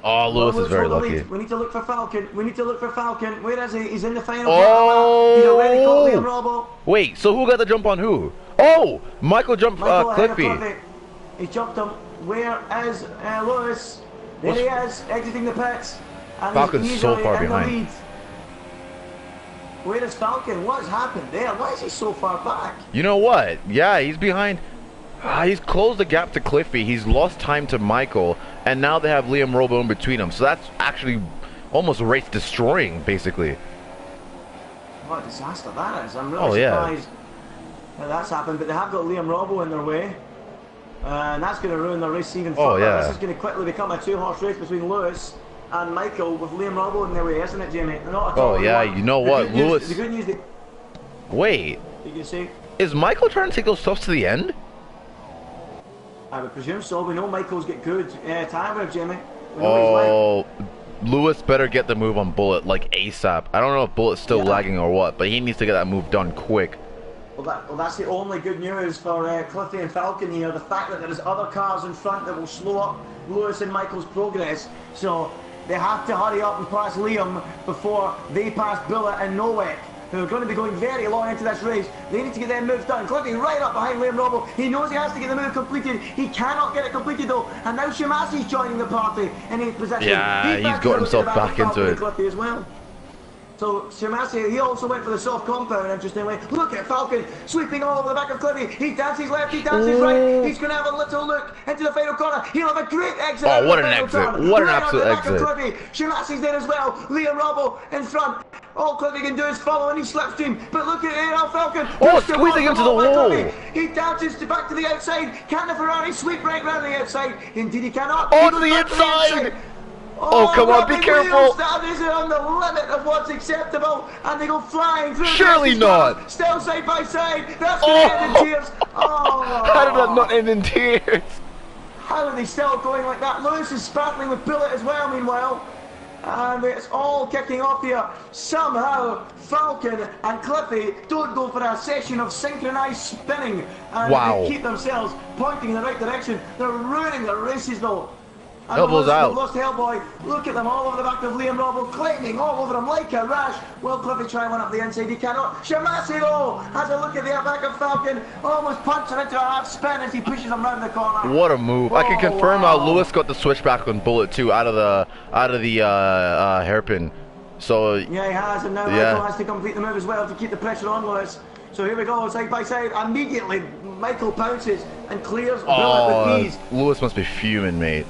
Speaker 2: Oh, Lewis is very lucky.
Speaker 1: We need to look for Falcon. Where is he? He's in the final.
Speaker 2: Oh!
Speaker 1: He's already caught Liam Robbo.
Speaker 2: Wait, so who got the jump on who? Oh! Michael jumped Cliffy.
Speaker 1: He jumped him. Where is Lewis? There he is, exiting the pits. And
Speaker 2: Falcon's so far behind.
Speaker 1: Where is Falcon? What's happened there? Why is he so far back?
Speaker 2: You know what? Yeah, he's behind. He's closed the gap to Cliffy. He's lost time to Michael, and now they have Liam Robbo in between them. So that's actually almost race destroying, basically.
Speaker 1: What a disaster that is. I'm really surprised that that's happened. But they have got Liam Robbo in their way. And that's going to ruin the race even further.
Speaker 2: Yeah.
Speaker 1: This is going to quickly become a 2-horse race between Lewis and Michael with Liam Robbo in their way, isn't it, Jamie? Not at all.
Speaker 2: Oh, yeah, you know what? Lewis...
Speaker 1: The good news...
Speaker 2: Wait.
Speaker 1: You can see...
Speaker 2: Is Michael trying to take those stuffs to the end?
Speaker 1: I would presume so. We know Michael's got good tyre wear, Jamie. We know he's left.
Speaker 2: Oh, Lewis better get the move on Bullet like ASAP. I don't know if Bullet's still lagging or what, but he needs to get that move done quick.
Speaker 1: Well, that's the only good news for Cliffy and Falcon here. The fact that there is other cars in front that will slow up Lewis and Michael's progress. So they have to hurry up and pass Liam before they pass Bullet and Nowek, who are going to be going very long into this race. They need to get their moves done. Cliffy right up behind Liam Robbo. He knows he has to get the move completed. He cannot get it completed though. And now Shimasi's joining the party in 8th position.
Speaker 2: Yeah, he's got himself back into it.
Speaker 1: Cliffy as well. So Shimasi, he also went for the soft compound, interestingly. Look at Falcon sweeping all over the back of Cliffy. He dances left, he dances right. He's going to have a little look into the final corner. He'll have a great exit.
Speaker 2: Oh, what an exit. What an absolute exit.
Speaker 1: Shimasi's there as well. Liam Robbo in front. All Cliffy can do is follow any slipstream. But look at AR Falcon.
Speaker 2: Oh, squeezing into the wall.
Speaker 1: He dances back to the outside. Can the Ferrari sweep right round the outside? Indeed he cannot.
Speaker 2: Oh, to the inside. Oh, come on, be careful!
Speaker 1: That is on the limit of what's acceptable, and they go flying through.
Speaker 2: Surely not!
Speaker 1: Still side by side. That's going to end in tears. Oh!
Speaker 2: How did that not end in tears?
Speaker 1: How are they still going like that? Lewis is sparkling with Bullet as well, meanwhile. And it's all kicking off here. Somehow, Falcon and Cliffy don't go for a session of synchronized spinning. And they keep themselves pointing in the right direction. They're ruining their races, though.
Speaker 2: Elbows out.
Speaker 1: Lost Hellboy. Look at them all over the back of Liam Robbo, claiming all over him like a rash. Will Cliffy try one up the inside? He cannot. Shimasi though has a look at the back of Falcon, almost punching into a half spin as he pushes him round the corner.
Speaker 2: What a move! I can confirm Lewis got the switchback on Bullet too out of the hairpin. So
Speaker 1: yeah, he has, and now Michael has to complete the move as well to keep the pressure on Lewis. So here we go, side by side. Immediately, Michael pounces and clears Bullet with ease.
Speaker 2: Lewis must be fuming, mate.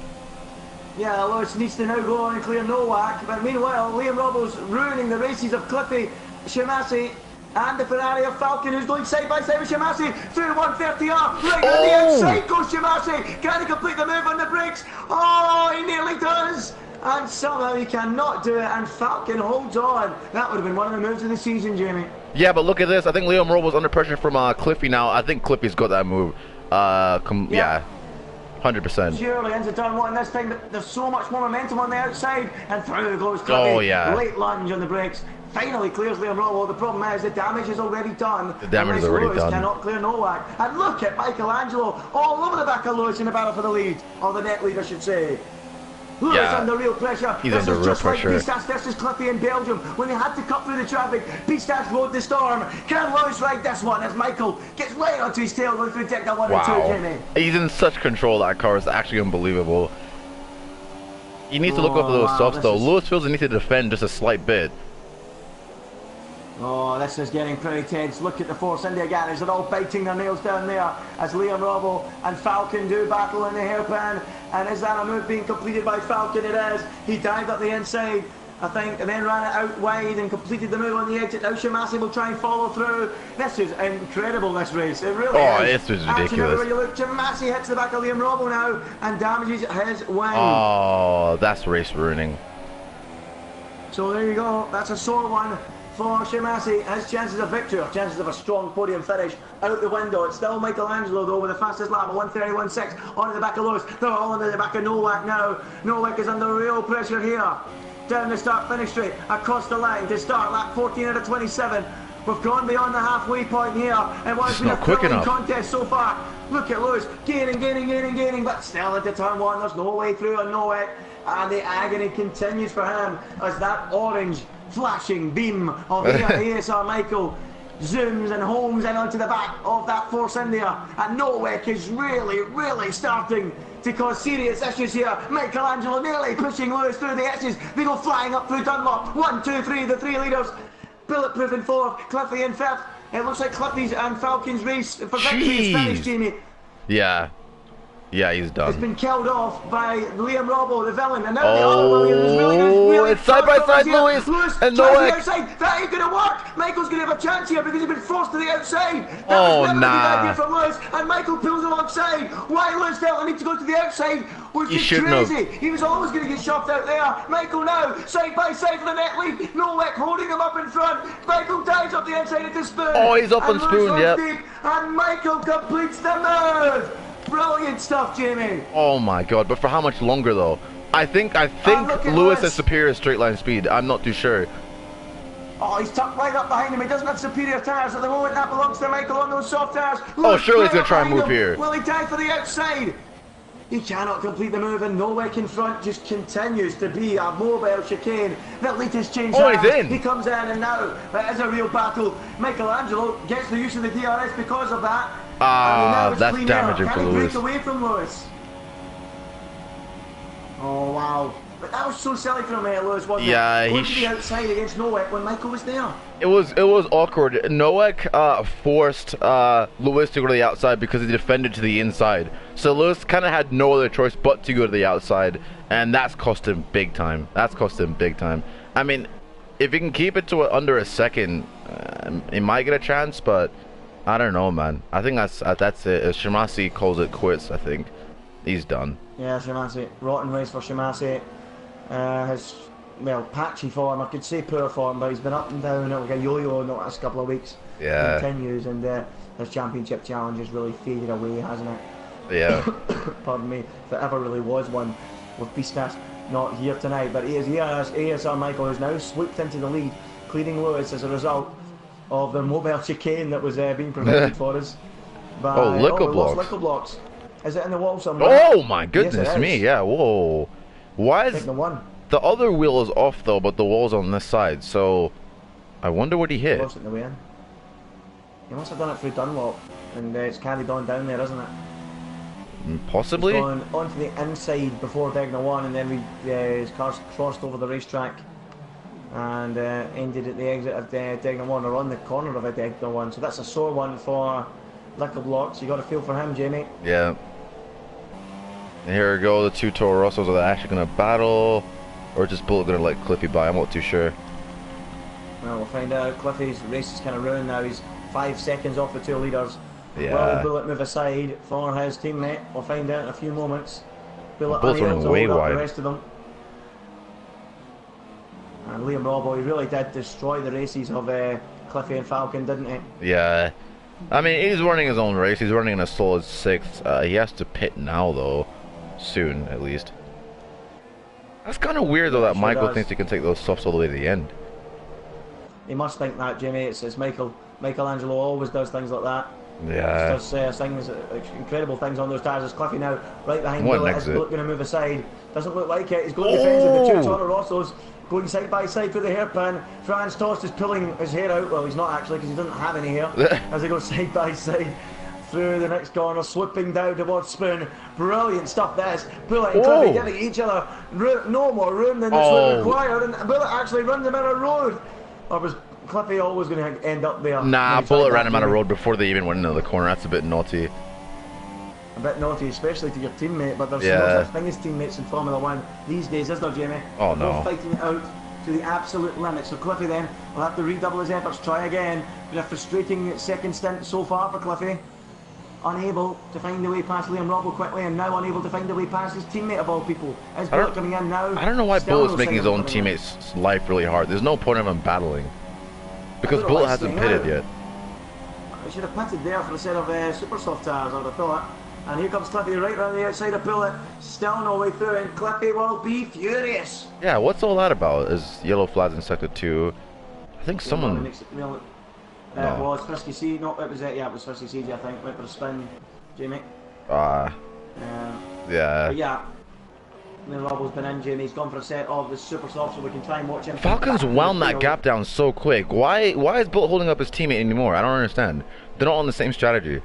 Speaker 1: Yeah, Lewis needs to now go on and clear Nowak, but meanwhile, Liam Robbo's ruining the races of Cliffy, Shimasi, and the Ferrari of Falcon, who's going side by side with Shimasi through 150R. Right on the outside goes Shimasi. Can he complete the move on the brakes? Oh, he nearly does. And somehow he cannot do it, and Falcon holds on. That would have been one of the moves of the season, Jamie.
Speaker 2: Yeah, but look at this. I think Liam Robbo's under pressure from Cliffy now. I think Cliffy's got that move. Yeah. 100%.
Speaker 1: Surely into turn one this time, but there's so much more momentum on the outside, and through goes Cliffy.
Speaker 2: Oh yeah.
Speaker 1: Late lunge on the brakes. Finally clears Liam Robbo. The problem is the damage is already done.
Speaker 2: The damage is already
Speaker 1: Lewis
Speaker 2: done.
Speaker 1: Cannot clear Nowak. And look at Michelangelo all over the back of Lewis in the battle for the lead, or the net lead, I should say. Lewis under real pressure.
Speaker 2: He's
Speaker 1: this
Speaker 2: under
Speaker 1: is
Speaker 2: real
Speaker 1: just
Speaker 2: pressure.
Speaker 1: Like Pistas versus Cliffy in Belgium when they had to cut through the traffic. Pistas rode the storm. Can Lewis ride this one as Michael gets right onto his tail going through Sector 1 and 2, Jimmy?
Speaker 2: He's in such control. That car is actually unbelievable. He needs to look up for those softs though. Lewis feels he needs to defend just a slight bit.
Speaker 1: Oh, this is getting pretty tense. Look at the Force India guys. They're all biting their nails down there as Liam Robbo and Falcon do battle in the hairpin. And is that a move being completed by Falcon? It is. He dived up the inside, I think, and then ran it out wide and completed the move on the exit. Now Shimasi will try and follow through. This is incredible, this race. It really is.
Speaker 2: This is ridiculous.
Speaker 1: Absolutely, where you look, Shimasi hits the back of Liam Robbo now and damages his wing.
Speaker 2: Oh, that's race ruining.
Speaker 1: So there you go. That's a sore one for Shimasi. His chances of victory, or chances of a strong podium finish, out the window. It's still Michelangelo though with the fastest lap at 1:31.6 onto the back of Lewis. They're all under the back of Nowak now. Nowak is under real pressure here. Down the start finish straight, across the line to start lap 14 out of 27. We've gone beyond the halfway point here, and what has been a thrilling contest so far. Look at Lewis gaining, but still into turn one. There's no way through on Nowak, and the agony continues for him as that orange flashing beam of the ASR Michael zooms and homes in onto the back of that Force India, and Nowak is really starting to cause serious issues here. Michelangelo nearly pushing Lewis through the edges. They go flying up through Dunlop. 1, 2, 3, the three leaders. Bulletproof in fourth, Cliffy in fifth. It looks like Cliffy's and Falcon's race for victory is finished, Jamie.
Speaker 2: Yeah, he's done.
Speaker 1: It's been killed off by Liam Robbo, the villain, and now the other William is really
Speaker 2: it's side by side, Lewis and Nowak.
Speaker 1: That ain't gonna work. Michael's gonna have a chance here because he's been forced to the outside. That
Speaker 2: was
Speaker 1: never a good idea from Lewis, and Michael pulls alongside. Why Lewis felt the need to go to the outside was just crazy. He was always gonna get shoved out there. Michael now side by side for the net lead. Nowak holding him up in front. Michael dives up the inside into Spoon.
Speaker 2: Oh, he's up on Spoon, yep.
Speaker 1: And Michael completes the move. Brilliant stuff, Jamie.
Speaker 2: Oh my god, but for how much longer though? I think Lewis has superior straight line speed. I'm not too sure.
Speaker 1: Oh, he's tucked right up behind him. He doesn't have superior tyres at the moment. That belongs to Michael on those soft tyres.
Speaker 2: Oh, surely he's going to try and move here.
Speaker 1: Will he die for the outside? He cannot complete the move, and Nowak in front just continues to be a mobile chicane that Leeta's changed.
Speaker 2: Oh, he's in.
Speaker 1: He comes in, and now it is a real battle. Michelangelo gets the use of the DRS because of that.
Speaker 2: That's damaging for Lewis.
Speaker 1: Break away from Lewis. Oh, wow. But that was so silly from Lewis, wasn't it? Going to the outside against Nowak when Michael was there.
Speaker 2: It was awkward. Nowak forced Lewis to go to the outside because he defended to the inside. So Lewis kind of had no other choice but to go to the outside, and that's cost him big time. I mean, if he can keep it to under a second, he might get a chance, but I don't know, man. I think that's it. If Shimasi calls it quits, I think he's done.
Speaker 1: Yeah, Shimasi. Rotten race for Shimasi. His, well, patchy form, I could say poor form, but he's been up and down like a yo-yo in the last couple of weeks.
Speaker 2: Yeah.
Speaker 1: Continues, and his championship challenge has really faded away, hasn't it?
Speaker 2: Yeah.
Speaker 1: Pardon me, if it ever really was one, with Beastmas not here tonight, but he is here as ASR Michael has now swooped into the lead, clearing Lewis as a result of the mobile chicane that was being provided for us. By,
Speaker 2: Liquor
Speaker 1: blocks. Is it in the wall somewhere?
Speaker 2: Oh my goodness me, yeah, whoa. Why is the other wheel is off though, but the wall's on this side, so I wonder what he hit.
Speaker 1: He lost it in the way in. He must have done it through Dunlop, and it's carried on down there, isn't it?
Speaker 2: Possibly.
Speaker 1: He's gone onto the inside before Degna 1, and then his car's crossed over the racetrack and ended at the exit of Degna 1, or on the corner of a Degna 1. So that's a sore one for Liquor Blocks. You got to feel for him, Jamie.
Speaker 2: Yeah. And here we go, the two Toro Rossos, are they actually going to battle, or just Bullet going to let Cliffy by? I'm not too sure.
Speaker 1: Well, we'll find out. Cliffy's race is kind of ruined now. He's 5 seconds off the two leaders.
Speaker 2: Yeah.
Speaker 1: Will Bullet move aside for his teammate? We'll find out in a few moments.
Speaker 2: Bullet's running way wide.
Speaker 1: The rest of them. And Liam Robbo, he really did destroy the races of Cliffy and Falcon, didn't he?
Speaker 2: Yeah. I mean, he's running his own race. He's running in a solid 6th. He has to pit now, though. Soon, at least. That's kind of weird, though, that Michael thinks he can take those softs all the way to the end.
Speaker 1: He must think that, Jimmy. It's Michelangelo always does things like that.
Speaker 2: Yeah.
Speaker 1: He does things, incredible things on those tyres. There's Cliffy now, right behind Bullet. Is Bullet going to move aside? Doesn't look like it. He's going defensive. The two Toro Rossos going side by side through the hairpin. Franz Tost is pulling his hair out. Well, he's not actually, because he doesn't have any hair. As they go side by side through the next corner, swooping down towards Spoon. Brilliant stuff, this. Bullet and Cliffy giving each other no more room than this would require, and Bullet actually runs him out of road. Or was Cliffy always going to end up there?
Speaker 2: Nah, Bullet ran him out of road before they even went into the corner. That's a bit naughty.
Speaker 1: A bit naughty, especially to your teammate, but there's no such thing as teammates in Formula 1 these days, is there, Jamie?
Speaker 2: Oh, no.
Speaker 1: Both fighting it out to the absolute limit. So Cliffy then will have to redouble his efforts, try again. Been a frustrating second stint so far for Cliffy. Unable to find a way past Liam Robbo quickly, and now unable to find a way past his teammate of all people. Is Bullet coming in now?
Speaker 2: I don't know why Bullet's making his own teammate's life really hard. There's no point of him battling. Because Bullet hasn't pitted yet.
Speaker 1: He should have pitted there for a set of super soft tyres, I would have thought. And here comes Cliffy right around the outside of Bullet. Still no way through, and Cliffy will be furious.
Speaker 2: Yeah, what's all that about? Is yellow flags in sector 2? I think someone...
Speaker 1: Well, it's Frisky C. No, it was it. Yeah, it was Frisky CG, I think. Went for a spin, Jamie.
Speaker 2: Yeah.
Speaker 1: But yeah. Robbo's been in, Jamie. He's gone for a set of the super soft, so we can try and watch him.
Speaker 2: Falcon's wound that gap down so quick. Why is Bullet holding up his teammate anymore? I don't understand. They're not on the same strategy.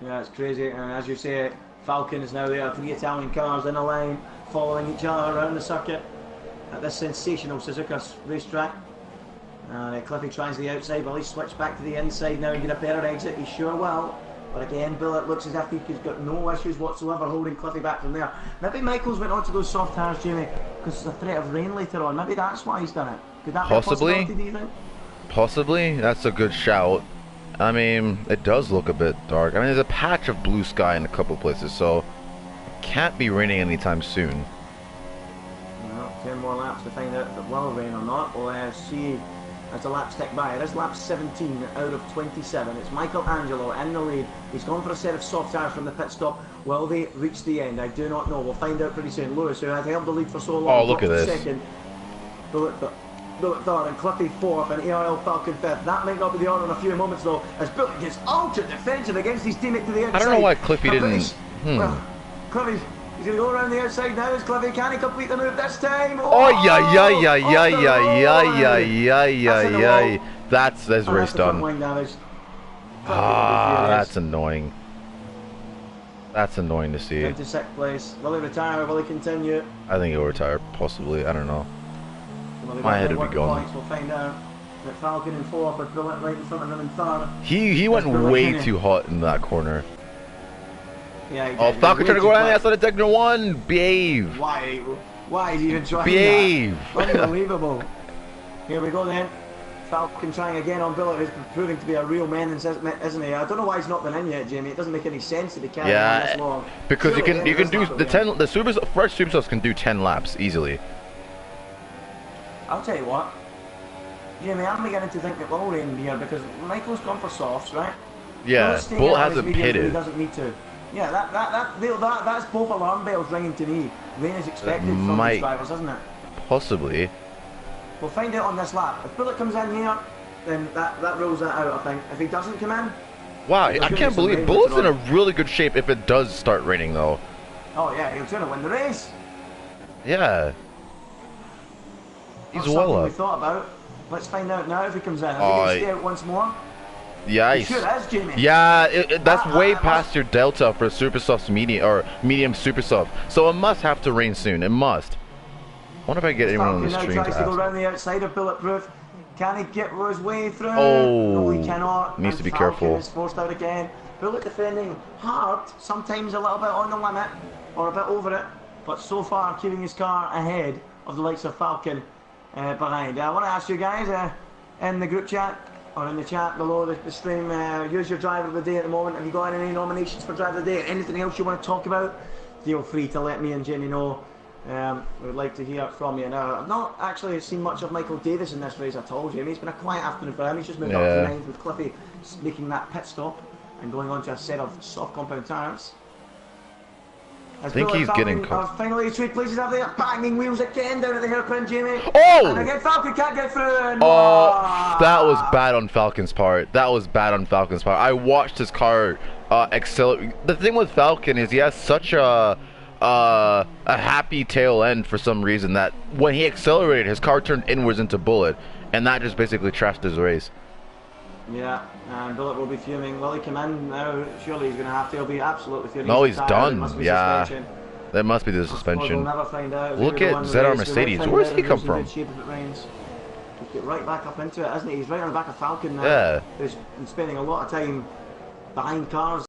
Speaker 1: Yeah, it's crazy. And as you say, Falcon is now there. 3 Italian cars in a line, following each other around the circuit at this sensational Suzuka racetrack. And Cliffy tries the outside, well, he's switched back to the inside now and get a better exit. He sure will. But again, Bullet looks as if he's got no issues whatsoever holding Cliffy back from there. Maybe Michael's went on to those soft tyres, Jamie, because there's a threat of rain later on. Maybe that's why he's done it. Could that be a possibility, do you think?
Speaker 2: Possibly. That's a good shout. I mean, it does look a bit dark. I mean, there's a patch of blue sky in a couple places, so it can't be raining anytime soon.
Speaker 1: Well, 10 more laps to find out if it will rain or not. We'll see as the laps tick by. It is lap 17 out of 27. It's Michelangelo in the lead. He's gone for a set of soft tyres from the pit stop. Will they reach the end? I do not know. We'll find out pretty soon. Lewis, who had held the lead for so long,
Speaker 2: Oh, look at this.
Speaker 1: Second. Bullet third, and Cliffy fourth, and ARL Falcon fifth. That might not be the order in a few moments though, as Bullet gets ultra defensive against his teammate to the outside.
Speaker 2: I don't know why Cliffy didn't.
Speaker 1: Well, Cliffy, he's going to go around the outside now. Is Cliffy? Can he complete the move this time?
Speaker 2: Oh, yeah. That's race done. That's annoying. That's annoying to see.
Speaker 1: Into sixth place. Will he retire? Will he continue?
Speaker 2: I think he'll retire, possibly. I don't know. My head would be going.
Speaker 1: We'll find out. That Falcon in fourth, with Bullet right in front of him in third.
Speaker 2: He went way too hot in that corner.
Speaker 1: Yeah, he
Speaker 2: oh,
Speaker 1: did.
Speaker 2: Falcon trying to go around the outside of Techno 1. Behave.
Speaker 1: Why is he even trying
Speaker 2: Behave.
Speaker 1: that? Unbelievable. Here we go then. Falcon trying again on Bullet, who's proving to be a real man, isn't he? I don't know why he's not been in yet, Jamie. It doesn't make any sense to be carrying on this long.
Speaker 2: Because you can do the 10. The fresh Superstars can do 10 laps easily.
Speaker 1: I'll tell you what, Jamie, I'm beginning to think that we'll rain here because Michael's gone for softs, right?
Speaker 2: Yeah, Bullet hasn't pitted.
Speaker 1: He doesn't need to. Yeah, that's both alarm bells ringing to me. Rain is expected from these drivers, isn't it?
Speaker 2: Possibly.
Speaker 1: We'll find out on this lap. If Bullet comes in here, then that rules that out, I think. If he doesn't come in...
Speaker 2: Wow, I can't believe Bullet's in a really good shape if it does start raining, though.
Speaker 1: Oh, yeah, he'll try to win the race.
Speaker 2: Yeah. He's well up.
Speaker 1: We thought about. Let's find out now if he comes in. Is he going to stay out once more?
Speaker 2: Yeah,
Speaker 1: he should, as Jamie.
Speaker 2: Yeah, that's way past your delta for Super Soft's medium Super Soft. So it must have to rain soon. It must. I wonder if I can get anyone on the stream to ask.
Speaker 1: Tries to go around the outside of Bulletproof. Can he get his way through?
Speaker 2: Oh,
Speaker 1: no, he cannot.
Speaker 2: Needs to be careful.
Speaker 1: Is forced out again. Bullet defending hard, sometimes a little bit on the limit or a bit over it, but so far keeping his car ahead of the likes of Falcon behind. I want to ask you guys in the group chat or in the chat below the stream, use your driver of the day at the moment. Have you got any nominations for driver of the day? Anything else you want to talk about? Feel free to let me and Jenny know. We would like to hear from you. Now, I've not actually seen much of Michael Davis in this race at all, Jamie. It's been a quiet afternoon for him. He's just moved up to ninth with Cliffy making that pit stop and going on to a set of soft compound tyres.
Speaker 2: I think he's getting
Speaker 1: caught. Finally, three places up there, banging wheels again down at the hairpin, Jamie.
Speaker 2: Oh!
Speaker 1: And again, Falcon can't get through. And
Speaker 2: that was bad on Falcon's part. I watched his car accelerate. The thing with Falcon is he has such a happy tail end for some reason that when he accelerated, his car turned inwards into Bullet, and that just basically trashed his race.
Speaker 1: Yeah, and Bullet will be fuming. Will he come in now? Surely he's going to have to. He'll be absolutely fuming.
Speaker 2: No, he's done. Yeah, that must be the suspension.
Speaker 1: We'll never find out.
Speaker 2: Look at ZR Mercedes. Where's he come from?
Speaker 1: Shape if it rains. He'll get right back up into it, isn't he? He's right on the back of Falcon now.
Speaker 2: Yeah.
Speaker 1: Who's spending a lot of time behind cars.